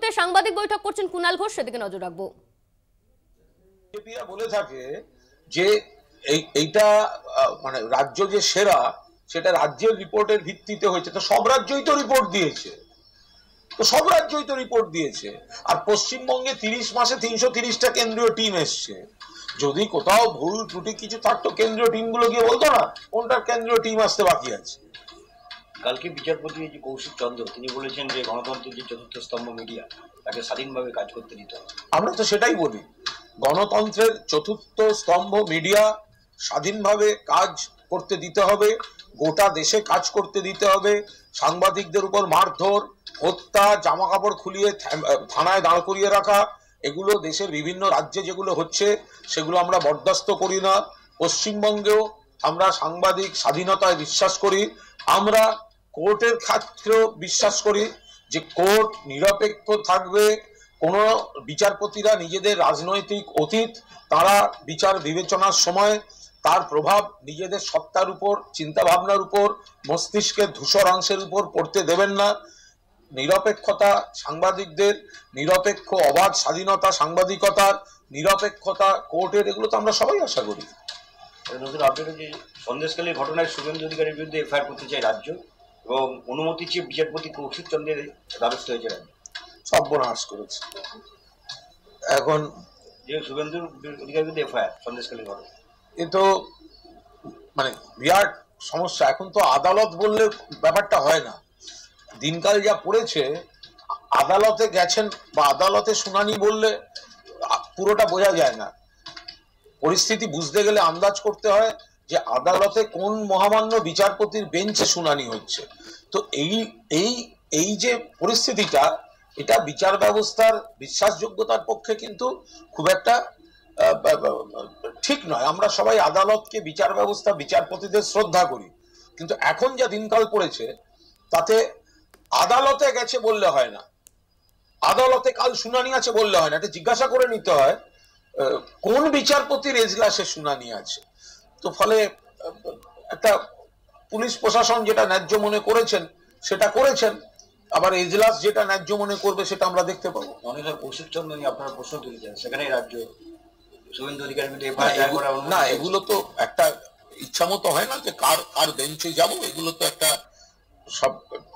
মুহূর্তে সাংবাদিক বৈঠক করছেন কুণাল ঘোষ, সেদিকে নজর রাখবো। বিজেপিরা বলে থাকে যে এইটা মানে রাজ্য যে সেরা সেটা রাজ্যের রিপোর্টের ভিত্তিতে হয়েছে। তো সব রাজ্যই তো রিপোর্ট দিয়েছে, আর পশ্চিমবঙ্গে 30 মাসে 330টা কেন্দ্রীয় টিম এসছে। যদি কোথাও ভুল ত্রুটি কিছু থাকতো কেন্দ্রীয় টিমগুলো গিয়ে বলতো না কোনটার কেন্দ্রীয় টিম আসতে বাকি আছে। কালকে বিচারপতি যে কৌশিক চন্দ্র তিনি বলেছেন যে গণতন্ত্রের যে চতুর্থ স্তম্ভ মিডিয়া তাকে স্বাধীনভাবে কাজ করতে দিতে হবে। আমরা তো সেটাই বলি, গণতন্ত্রের চতুর্থ স্তম্ভ মিডিয়া স্বাধীনভাবে কাজ করতে দিতে হবে, গোটা দেশে কাজ করতে দিতে হবে। সাংবাদিকদের উপর মারধর, হত্যা, জামা কাপড় খুলিয়ে থানায় দাঁড় করিয়ে রাখা, এগুলো দেশের বিভিন্ন রাজ্যে যেগুলো হচ্ছে সেগুলো আমরা বরদাস্ত করি না। পশ্চিমবঙ্গেও আমরা সাংবাদিক স্বাধীনতায় বিশ্বাস করি, আমরা কোর্টের ক্ষেত্রেও বিশ্বাস করি যে কোর্ট নিরপেক্ষ থাকবে। কোনো বিচারপতিরা নিজেদের রাজনৈতিক অতীত, তারা বিচার বিবেচনার সময় তার প্রভাব নিজেদের সত্তার উপর, চিন্তা ভাবনার উপর, মস্তিষ্কের ধূসর অংশের উপর পড়তে দেবেন না। নিরপেক্ষতা সাংবাদিকদের, নিরপেক্ষ অবাধ স্বাধীনতা সাংবাদিকতার, নিরপেক্ষতা কোর্টের, এগুলো তো আমরা সবাই আশা করি। নতুন আপডেট হচ্ছে সন্দেশখালীর ঘটনায় শুভেন্দু অধিকারীর বিরুদ্ধে এফআইআর করতে চায় রাজ্য এবং অনুমতি চেয়ে বিচারপতি কৌশিক চন্দ্রের দ্বারস্থ হয়েছে রাজ্য। সর্বনাশ করেছে। এখন যে শুভেন্দু অধিকারীর বিরুদ্ধে এফআইআর সন্দেশখালীর ঘটনা, এ তো মানে বিরাট সমস্যা। এখন তো আদালত বললে ব্যাপারটা হয় না। দিনকাল যা পড়েছে, আদালতে গেছেন বা আদালতে শুনানি বললে পুরোটা বোঝা যায় না। পরিস্থিতি বুঝতে গেলে আন্দাজ করতে হয় যে আদালতে কোন মহামান্য বিচারপতির বেঞ্চে শুনানি হচ্ছে। তো এই যে পরিস্থিতিটা, এটা বিচার ব্যবস্থার বিশ্বাসযোগ্যতার পক্ষে কিন্তু খুব একটা ঠিক নয়। আমরা সবাই আদালতকে, বিচার ব্যবস্থা, বিচারপতিদের শ্রদ্ধা করি, কিন্তু এখন যা দিনকাল পড়েছে তাতে আদালতে গেছে বললে হয় না, আদালতে কাল শুনানি আছে বললে হয় না। এটা জিজ্ঞাসা করে নিতে হয় কোন বিচারপতির এজলাসে শুনানি আছে। তো ফলে একটা পুলিশ প্রশাসন যেটা ন্যায্য মনে করেছেন সেটা করেছেন, আবার এজলাস যেটা ন্যায্য মনে করবে সেটা আমরা দেখতে পাবো। অনেক কৌশিক চন্দ্র নিয়ে আপনারা প্রশ্ন তুলেছেন, সেখানে রাজ্য শুভেন্দু অধিকারীর বিরুদ্ধে এফআইআর করা না, এগুলো তো একটা ইচ্ছা মতো হয় না যে কার বেঞ্চে যাব, এগুলো তো একটা সব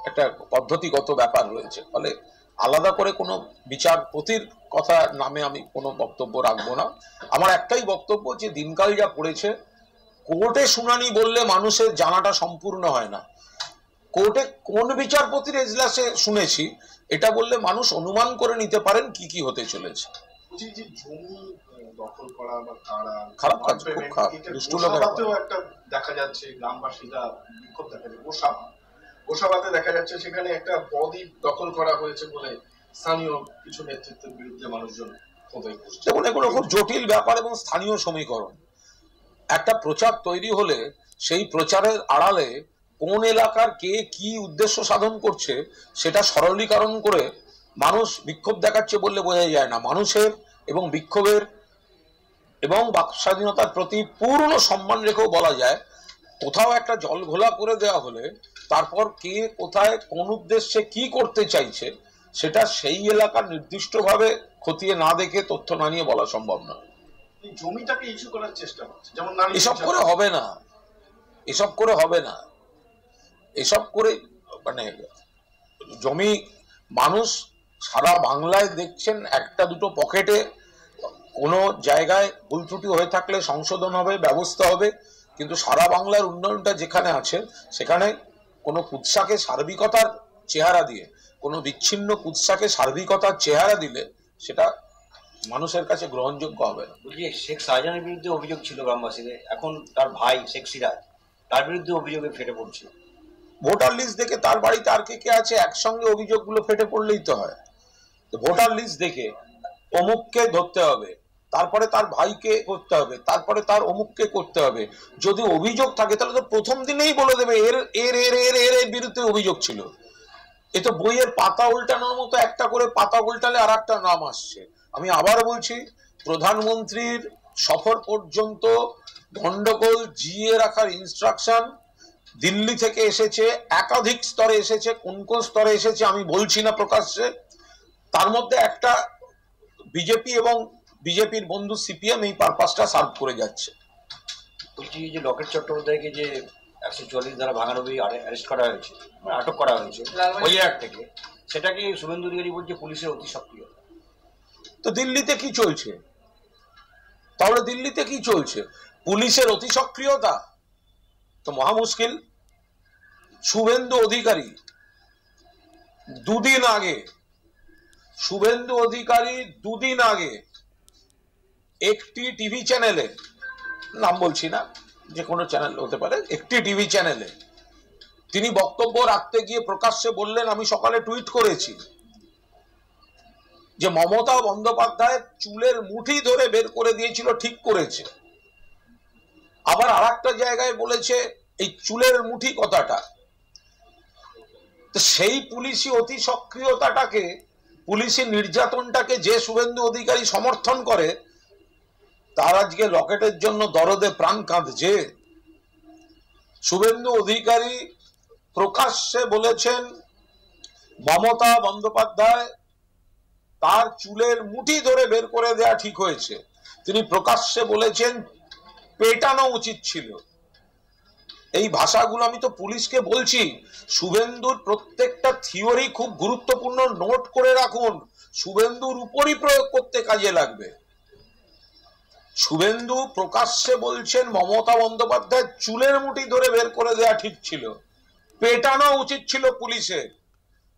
একটা পদ্ধতিগত ব্যাপার রয়েছে। ফলে আলাদা করে কোনো বিচারপতির কথা নামে আমি কোনো বক্তব্য রাখবো না। আমার একটাই বক্তব্য যে দিনকাল যা পড়েছে, কোর্টে শুনানি বললে মানুষের জানাটা সম্পূর্ণ হয় না। কোর্টে কোন বিচারপতির এজলাসে শুনেছি এটা বললে মানুষ অনুমান করে নিতে পারেন কি কি হতে চলেছে। দখল করা বা কারা খারাপ কাজ, খুব খারাপ। দুষ্টু লোকেরা একটা দেখা যাচ্ছে, গ্রামবাসীরা বিক্ষোভ দেখাচ্ছে গোসাবাতে দেখা যাচ্ছে, সেখানে একটা বদ্বীপ দখল করা হয়েছে বলে স্থানীয় কিছু নেতৃত্বের বিরুদ্ধে মানুষজন ক্ষোভে বসছে। দেখুন, এগুলো খুব জটিল ব্যাপার এবং স্থানীয় সমীকরণ। একটা প্রচার তৈরি হলে সেই প্রচারের আড়ালে কোন এলাকার কে কি উদ্দেশ্য সাধন করছে সেটা সরলীকরণ করে মানুষ বিক্ষোভ দেখাচ্ছে বললে বোঝা যায় না। মানুষের এবং বিক্ষোভের এবং বাক স্বাধীনতার প্রতি পূর্ণ সম্মান রেখেও বলা যায়, কোথাও একটা জল ঘোলা করে দেওয়া হলে তারপর কে কোথায় কোন উদ্দেশ্যে কি করতে চাইছে সেটা সেই এলাকার নির্দিষ্টভাবে খতিয়ে না দেখে, তথ্য না নিয়ে বলা সম্ভব নয়। জমিটাকে ইস্যু করার চেষ্টা হচ্ছে, যেমন এসব করে হবে না, এসব করে মানে জমি মানুষ সারা বাংলায় দেখছেন, একটা দুটো পকেটে কোনো জায়গায় ভুল ত্রুটি হয়ে থাকলে সংশোধন হবে, ব্যবস্থা হবে, কিন্তু সারা বাংলার উন্নয়নটা যেখানে আছে সেখানে কোনো কুৎসাকে সার্বিকতার চেহারা দিয়ে, কোনো বিচ্ছিন্ন কুৎসাকে সার্বিকতার চেহারা দিলে সেটা মানুষের কাছে গ্রহণযোগ্য হবে না। বলছি, শেখ শাহজাহানের বিরুদ্ধে অভিযোগ ছিল গ্রামবাসীদের, এখন তার ভাই শেখ সিরাজ তার বিরুদ্ধে অভিযোগে ফেটে পড়ছে। ভোটার লিস্ট দেখে তার বাড়িতে আর কে কে আছে একসঙ্গে অভিযোগগুলো ফেটে পড়লেই তো হয়। ভোটার লিস্ট দেখে অমুককে ধরতে হবে, তারপরে তার ভাইকে করতে হবে, তারপরে তার অমুককে করতে হবে। যদি অভিযোগ থাকে তাহলে তো প্রথম দিনেই বলে দেবে এর এর এর এর এর এর বিরুদ্ধে অভিযোগ ছিল। এ তো বইয়ের পাতা উল্টানোর মতো, একটা করে পাতা উল্টালে আর একটা নাম আসছে। আমি আবার বলছি, প্রধানমন্ত্রীর সফর পর্যন্ত গন্ডগোল জিয়ে রাখার ইনস্ট্রাকশন দিল্লি থেকে এসেছে, একাধিক স্তরে এসেছে। কোন কোন স্তরে এসেছে আমি বলছি না প্রকাশ্যে, তার মধ্যে একটা বিজেপি এবং বিজেপির বন্ধু সিপিএম এই পারপাসটা সার্ভ করে যাচ্ছে। বলছি যে লকেট চট্টোপাধ্যায়কে যে 144 ধারা ভাঙানব্বই অ্যারেস্ট করা হয়েছে, মানে আটক করা হয়েছে ওইহাট থেকে, সেটাকে শুভেন্দু অধিকারী বলছে পুলিশের অতি সক্রিয়। তো দিল্লিতে কি চলছে? তাহলে দিল্লিতে কি চলছে? পুলিশের অতি সক্রিয়তা তো মহা মুশকিল। শুভেন্দু অধিকারী দুদিন আগে একটি টিভি চ্যানেলে, নাম বলছি না, যে কোনো চ্যানেল হতে পারে, একটি টিভি চ্যানেলে তিনি বক্তব্য রাখতে গিয়ে প্রকাশ্যে বললেন, আমি সকালে টুইট করেছি যে মমতা বন্দ্যোপাধ্যায় চুলের মুঠি ধরে বের করে দিয়েছিল, ঠিক করেছে। আবার আর একটা জায়গায় বলেছে এই চুলের মুঠি কথাটা। তো সেই পুলিশি অতি সক্রিয়তাটাকে, পুলিশি নির্যাতনটাকে যে শুভেন্দু অধিকারী সমর্থন করে, তার আজকে লকেটের জন্য দরদে প্রাণ কাঁদছে। শুভেন্দু অধিকারী প্রকাশ্যে বলেছেন মমতা বন্দ্যোপাধ্যায় তার চুলের মুঠি ধরে বের করে দেয়া ঠিক হয়েছে। তিনি প্রকাশ্যে বলেছেন পেটানো উচিত ছিল। এই ভাষাগুলো আমি তো পুলিশকে বলছি, শুভেন্দুর প্রত্যেকটা থিওরি খুব গুরুত্বপূর্ণ, নোট করে রাখুন, শুভেন্দুর উপরই প্রয়োগ করতে কাজে লাগবে। শুভেন্দু প্রকাশ্যে বলছেন মমতা বন্দ্যোপাধ্যায় চুলের মুঠি ধরে বের করে দেয়া ঠিক ছিল, পেটানো উচিত ছিল পুলিশের,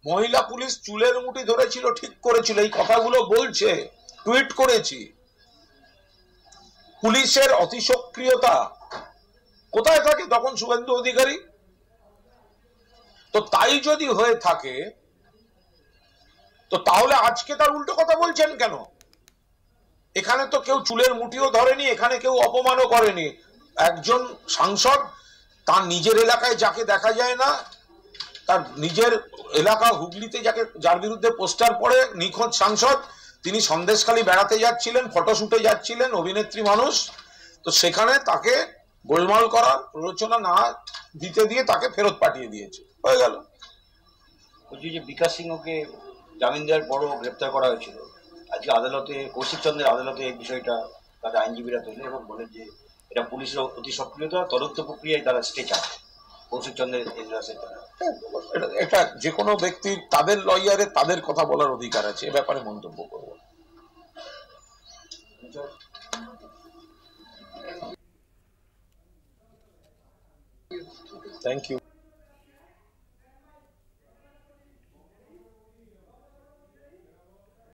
মহিলা পুলিশ চুলের মুঠি ধরেছিল, ঠিক করেছিল। এই কথাগুলো বলছে, টুইট করেছি। পুলিশের অতি সক্রিয়তা কোথায় থাকে তখন শুভেন্দু অধিকারী? তো তাই যদি হয়ে থাকে, তো তাহলে আজকে তার উল্টো কথা বলছেন কেন? এখানে তো কেউ চুলের মুঠিও ধরেনি, এখানে কেউ অপমানও করেনি। একজন সাংসদ তার নিজের এলাকায় যাকে দেখা যায় না, তার নিজের এলাকা হুগলিতে যার বিরুদ্ধে পোস্টার পড়ে, নিখোঁজ সাংসদ, তিনি সন্দেশখালী বেড়াতে যাচ্ছিলেন, ফটোশুটে যাচ্ছিলেন, অভিনেত্রী মানুষ, তো সেখানে তাকে গোলমাল করার প্ররোচনা না দিতে দিয়ে তাকে ফেরত পাঠিয়ে দিয়েছে, হয়ে গেল। বলছি যে বিকাশ সিংহকে জামিন দেওয়ার পরও গ্রেপ্তার করা হয়েছিল, আজকে আদালতে, কৌশিক চন্দ্রের আদালতে এই বিষয়টা তাদের আইনজীবীরা তোলে এবং বলেন যে এটা পুলিশের অতি সক্রিয়তা, তদন্ত প্রক্রিয়ায় তারা স্টে চায় কৌশিক চন্দ্রের এজলাসের দ্বারা। এটা যে কোনো ব্যক্তির, তাদের লয়ারে তাদের কথা বলার অধিকার আছে, এ ব্যাপারে মন্তব্য করব। Thank you.